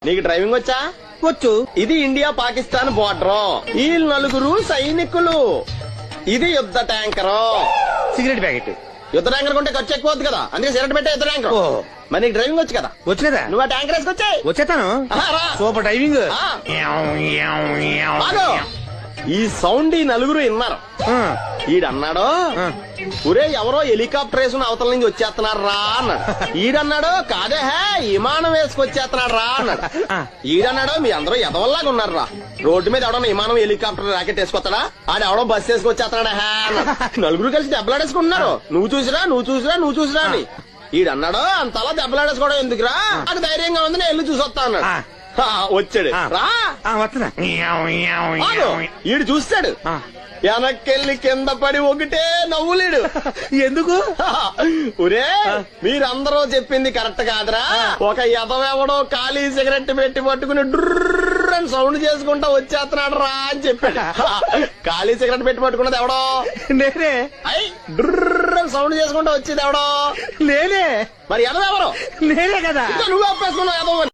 నీకు డ్రైవింగ్ వచ్చా? వచ్చు. ఇది ఇండియా పాకిస్తాన్ బోర్డర్. ఈ నలుగురు సైనికులు. ఇది యుద్ధ ట్యాంకర్. Cigarette packet. యుద్ధ ట్యాంకర్ కొంటే ఖర్చు ఎక్కువ అవుతుంది కదా, అందుకే సిగరెట్ పెట్టే యుద్ధ ట్యాంకర్. ఓ. మరి నీకు డ్రైవింగ్ వచ్చు కదా, వచ్చు కదా. నువ్వు ఆ ట్యాంకర్ వేసుకొచ్చాయి. వచ్చేతాను. రా. Super driving. ఆగు. ఈ సౌండ్ ఈ నలుగురు విన్నారు. ఈడన్నాడు, ఒరే ఎవరో హెలికాప్టర్ వేసుకుని అవతల నుంచి వచ్చేస్తున్నాడు రా అన్నాడు. ఈడన్నాడు, కాదే హే విమానం వేసుకొచ్చేస్తున్నాడు రా అన్నాడు. ఈడన్నాడు, మీ అందరూ ఎదవల్లాగా ఉన్నారు రా, రోడ్డు మీద ఎవడన్నా విమానం హెలికాప్టర్ రాకెట్ వేసుకొస్తాడా, ఆడెవడో బస్సు వేసుకొచ్చేస్తున్నాడా హే అన్నాడు. నలుగురు కలిసి దెబ్బలాడేసుకుంటున్నారు. నువ్వు చూసిరా అని. ఈడన్నాడు, అంతలా దెబ్బలాడేసుకోవడం ఎందుకురా, నాకు ధైర్యంగా ఉంది, నేను వెళ్ళి చూసొస్తా అన్నాడు. వచ్చాడు. రా వస్తున్నా. ఈడు చూస్తాడు, వెనక్కెళ్ళి కింద పడి ఒకటే నవ్వులేడు. ఎందుకు? ఒరే మీరందరూ చెప్పింది కరెక్ట్ కాదురా, ఒక ఎదవెవడో ఖాళీ సిగరెట్ పెట్టి పట్టుకుని డుర్ర్ అని సౌండ్ చేసుకుంటా వచ్చేస్తున్నాడు రా అని చెప్పాడు. ఖాళీ సిగరెట్ పెట్టి పట్టుకున్నది ఎవడో నేనే. డుర్ర్ అని సౌండ్ చేసుకుంటా వచ్చేది ఎవడో నేనే. మరి ఎదవెవరో నేనే కదా. నువ్వు అప్పేసుకున్నావు ఎదవ.